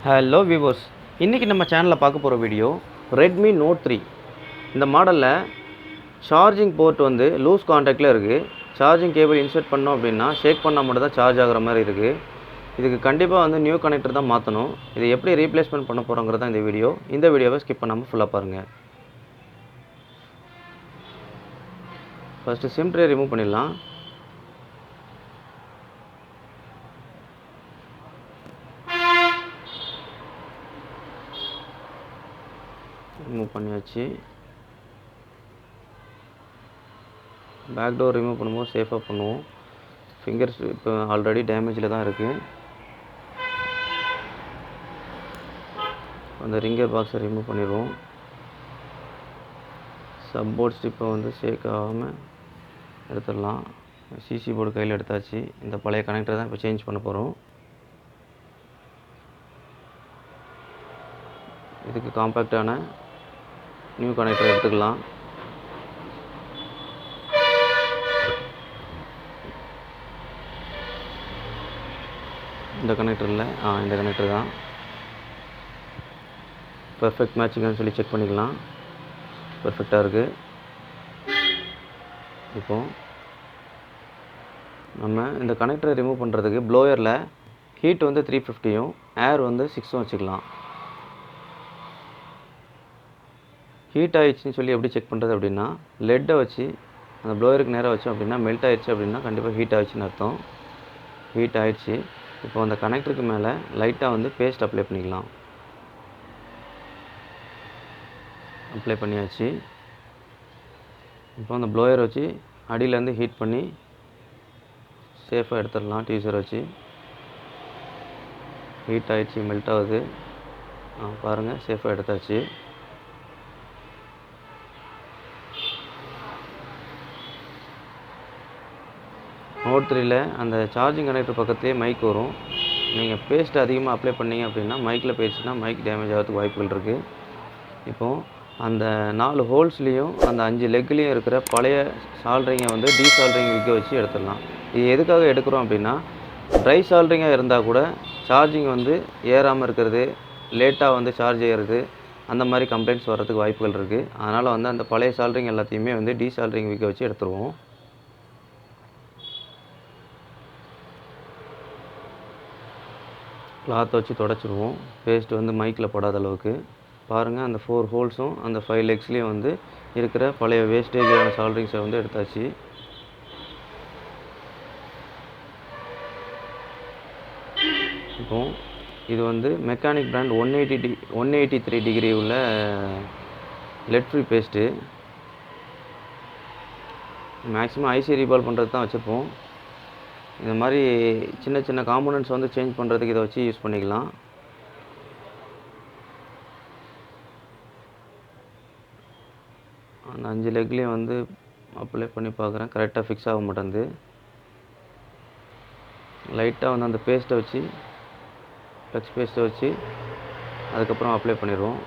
Hello viewers, இன்றைக்கி நம்ம சேனலில் பார்க்க போகிற வீடியோ ரெட்மி நோட் 3. இந்த மாடலில் சார்ஜிங் போர்ட் வந்து லூஸ் கான்டாக்டில் இருக்குது. சார்ஜிங் கேபிள் இன்சர்ட் பண்ணோம் அப்படின்னா ஷேக் பண்ணால் மட்டும் தான் சார்ஜ் ஆகிற மாதிரி இருக்குது. இதுக்கு கண்டிப்பாக வந்து நியூ கனெக்டர் தான் மாற்றணும். இதை எப்படி ரீப்ளேஸ்மெண்ட் பண்ண போகிறோங்கிறது தான் இந்த வீடியோ. இந்த வீடியோவை ஸ்கிப் பண்ணாமல் ஃபுல்லாக பாருங்கள். ஃபஸ்ட்டு சிம் ட்ரே ரிமூவ் பண்ணிடலாம். ரிமூவ் பண்ணியாச்சு. பேக் டோர் ரிமூவ் பண்ணும்போது சேஃபாக பண்ணுவோம். ஃபிங்கர்ஸ் இப்போ ஆல்ரெடி டேமேஜில் தான் இருக்குது. அந்த ரிங்கர் பாக்ஸை ரிமூவ் பண்ணிடுவோம். சப்போர்ட் ஸ்டிப்பை வந்து ஷேக் ஆகாமல் எடுத்துடலாம். சிசி போர்டு கையில் எடுத்தாச்சு. இந்த பழைய கனெக்டர் தான் இப்போ சேஞ்ச் பண்ண போகிறோம். இதுக்கு காம்பேக்டான நியூ கனெக்டர் எடுத்துக்கலாம். இந்த கனெக்டர் இல்லை, இந்த கனெக்டர் தான். பர்ஃபெக்ட் மேட்சிங்கானு சொல்லி செக் பண்ணிக்கலாம். பர்ஃபெக்டாக இருக்குது. இப்போது நம்ம இந்த கனெக்டரை ரிமூவ் பண்ணுறதுக்கு ப்ளோயரில் ஹீட் வந்து 350யும் ஏர் வந்து 6ம் வச்சுக்கலாம். ஹீட் ஆகிடுச்சின்னு சொல்லி எப்படி செக் பண்ணுறது அப்படின்னா, லெட்டை வச்சு அந்த ப்ளோயருக்கு நேராக வச்சோம் அப்படின்னா மெல்ட் ஆகிடுச்சு அப்படின்னா கண்டிப்பாக ஹீட் ஆகிடுச்சின்னு அர்த்தம். ஹீட் ஆகிடுச்சு. இப்போ அந்த கனெக்டருக்கு மேலே லைட்டாக வந்து பேஸ்ட் அப்ளை பண்ணிக்கலாம். அப்ளை பண்ணியாச்சு. இப்போ அந்த ப்ளோயர் வச்சு அடியிலேருந்து ஹீட் பண்ணி சேஃபாக எடுத்துடலாம். டீசர் வச்சு ஹீட் ஆகிடுச்சு, மெல்ட் ஆகுது. பாருங்கள், சேஃபாக எடுத்தாச்சு. நோட் 3ல் அந்த சார்ஜிங் கனெக்டர் பக்கத்துலேயே மைக் வரும். நீங்கள் பேஸ்ட் அதிகமாக அப்ளை பண்ணிங்க அப்படின்னா மைக்கில் போயிடுச்சுன்னா மைக் டேமேஜ் ஆகிறதுக்கு வாய்ப்புகள் இருக்குது. இப்போது அந்த 4 ஹோல்ஸ்லேயும் அந்த 5 லெக்லேயும் இருக்கிற பழைய சால்ட்ரிங்கை வந்து டீசால்ட்ரிங் விக்க வச்சு எடுத்துடலாம். இது எதுக்காக எடுக்கிறோம் அப்படின்னா, ட்ரை சால்ட்ரிங்காக இருந்தால் கூட சார்ஜிங் வந்து ஏறாமல் இருக்கிறது, லேட்டாக வந்து சார்ஜ் ஏறுறது, அந்த மாதிரி கம்ப்ளைண்ட்ஸ் வர்றதுக்கு வாய்ப்புகள் இருக்குது. அதனால் வந்து அந்த பழைய சால்ட்ரிங் எல்லாத்தையுமே வந்து டீசால்ட்ரிங் விக்க வச்சு எடுத்துருவோம். கிளாத்தை வச்சு தொடச்சிடுவோம். பேஸ்ட் வந்து மைக்கில் படாத அளவுக்கு. பாருங்கள், அந்த 4 ஹோல்ஸும் அந்த 5 லெக்ஸ்லேயும் வந்து இருக்கிற பழைய வேஸ்டேஜான சால்ட்ரிங்ஸை வந்து எடுத்தாச்சு. இப்போ இது வந்து மெக்கானிக் பிராண்ட் 183 டிகிரி உள்ள lead free paste. Maximum IC reball பண்ணுறது தான் வச்சுருப்போம். இந்த மாதிரி சின்ன சின்ன காம்போனன்ட்ஸ் வந்து சேஞ்ச் பண்ணுறதுக்கு இதை வச்சு யூஸ் பண்ணிக்கலாம். அந்த 5 லெக்லேயும் வந்து அப்ளை பண்ணி பார்க்குறேன். கரெக்டாக ஃபிக்ஸ் ஆக மாட்டேங்குது. லைட்டாக வந்து அந்த பேஸ்ட்டை வச்சு ஃப்ளெக்ஸ் பேஸ்ட்டை வச்சு அதுக்கப்புறம் அப்ளை பண்ணிடுவோம்.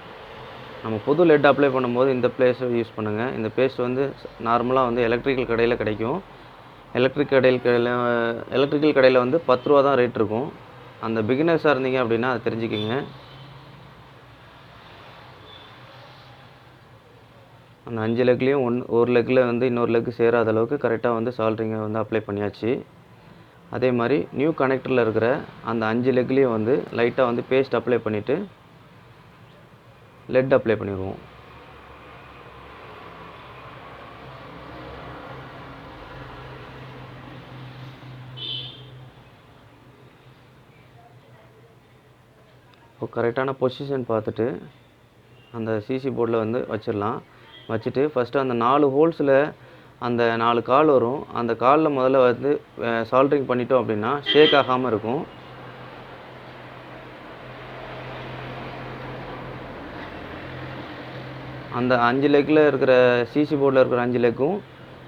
நம்ம புது லெட் அப்ளை பண்ணும்போது இந்த பேஸ்ட்டை யூஸ் பண்ணுங்கள். இந்த பேஸ்ட் வந்து நார்மலாக வந்து எலக்ட்ரிக்கல் கடையில் கிடைக்கும். எலக்ட்ரிக்கல் கடையில் வந்து 10 ரூபா தான் ரேட் இருக்கும். அந்த பிகினர்ஸாக இருந்தீங்க அப்படின்னா அதை தெரிஞ்சுக்கிங்க. அந்த 5 லெக்லேயும் ஒரு லெக்கில் வந்து இன்னொரு லெக்கு சேராத அளவுக்கு கரெக்டாக வந்து சால்ட்ரிங்கை வந்து அப்ளை பண்ணியாச்சு. அதே மாதிரி நியூ கனெக்டரில் இருக்கிற அந்த 5 லெக்லேயும் வந்து லைட்டாக வந்து பேஸ்ட் அப்ளை பண்ணிவிட்டு லெட் அப்ளை பண்ணிடுவோம். இப்போ கரெக்டான பொசிஷன் பார்த்துட்டு அந்த சிசி போர்டில் வந்து வச்சிடலாம். வச்சுட்டு ஃபஸ்ட்டு அந்த 4 ஹோல்ஸில் அந்த 4 கால் வரும். அந்த காலில் முதல்ல வந்து சால்ட்ரிங் பண்ணிட்டோம் அப்படின்னா ஷேக் ஆகாமல் இருக்கும். அந்த 5 லெக்கில் இருக்கிற சிசி போர்டில் இருக்கிற 5 லெக்கும்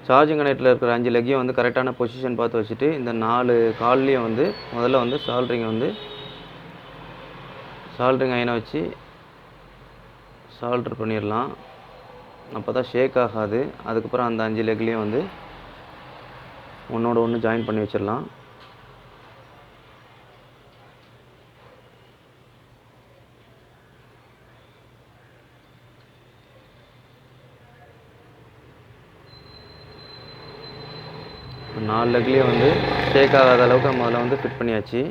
சார்ஜிங் கனெக்டரில் இருக்கிற 5 லெக்கையும் வந்து கரெக்டான பொசிஷன் பார்த்து வச்சுட்டு இந்த 4 கால்லையும் வந்து முதல்ல வந்து சால்ட்ரிங் அயனை வச்சு சால்ட்ரு பண்ணிடலாம். அப்போ தான் ஷேக் ஆகாது. அதுக்கப்புறம் அந்த 5 லெக்லேயும் வந்து ஒன்றோட ஒன்று ஜாயின் பண்ணி வச்சிடலாம். 4 லெக்லேயே வந்து ஷேக் ஆகாத அளவுக்கு நம்ம அதில் வந்து ஃபிட் பண்ணியாச்சு.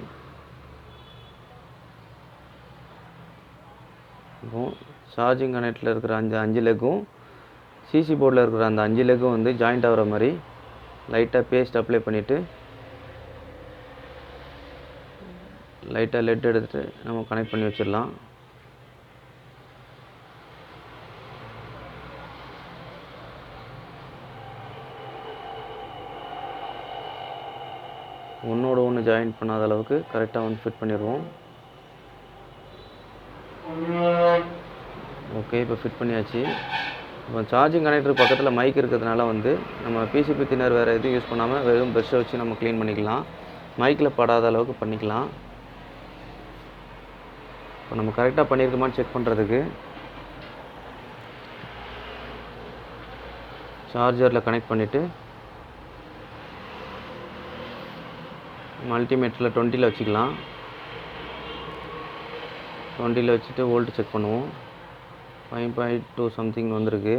இப்போது சார்ஜிங் கனெக்டில் இருக்கிற 5 லெக்கும் சிசி போர்டில் இருக்கிற அந்த 5 லெக்கும் வந்து ஜாயிண்ட் ஆகிற மாதிரி லைட்டாக பேஸ்ட் அப்ளை பண்ணிவிட்டு லைட்டாக லெட் எடுத்துகிட்டு நம்ம கனெக்ட் பண்ணி வச்சிடலாம். ஒன்றோட ஒன்று ஜாயின் பண்ணாத அளவுக்கு கரெக்டாக வந்து ஃபிட் பண்ணிடுவோம். ஓகே, இப்போ ஃபிட் பண்ணியாச்சு. இப்போ சார்ஜிங் கனெக்டர் பக்கத்தில் மைக் இருக்கிறதுனால வந்து நம்ம பிசிபி தின்னர் வேறு எதுவும் யூஸ் பண்ணாமல் வெறும் ப்ரெஷ்ஷை வச்சு நம்ம க்ளீன் பண்ணிக்கலாம். மைக்கில் படாத அளவுக்கு பண்ணிக்கலாம். இப்போ நம்ம கரெக்டாக பண்ணியிருக்கோமான்னு செக் பண்ணுறதுக்கு சார்ஜரில் கனெக்ட் பண்ணிவிட்டு மல்டிமீட்டரில் 20ல் வச்சுக்கலாம். 20ல் வச்சுட்டு வோல்ட் செக் பண்ணுவோம். 5.2 சம்திங் வந்திருக்கு.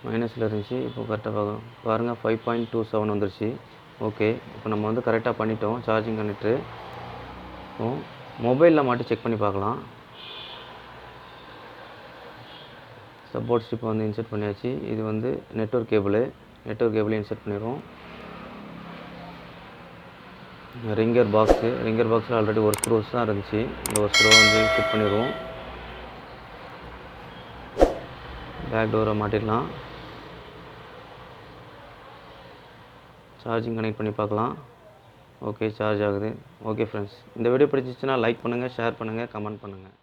மைனஸில் இருந்துச்சு. இப்போ கரெக்டாக பாருங்கள் 5.27 வந்துருச்சு. ஓகே, இப்போ நம்ம வந்து கரெக்டாக பண்ணிட்டோம் சார்ஜிங் கனெக்டரு. இப்போ மொபைலில் மாட்டி செக் பண்ணி பார்க்கலாம். சப்போர்ட் ஸ்ட்ரிப்பை வந்து இன்சர்ட் பண்ணியாச்சு. இது வந்து நெட்வொர்க் கேபிள் இன்சர்ட் பண்ணிடுவோம். ரிங்கர் பாக்ஸில் ஆல்ரெடி ஒரு ஸ்க்ரூஸ் தான் இருந்துச்சு. இந்த ஒரு ஸ்க்ரூவை வந்து ஃபிட் பண்ணிடுவோம். பேக் டோரை மாட்டிடலாம். சார்ஜிங் கனெக்ட் பண்ணி பார்க்கலாம். ஓகே, சார்ஜ் ஆகுது. ஓகே ஃப்ரெண்ட்ஸ், இந்த வீடியோ பிடிச்சிச்சுன்னா லைக் பண்ணுங்கள், ஷேர் பண்ணுங்கள், கமெண்ட் பண்ணுங்கள்.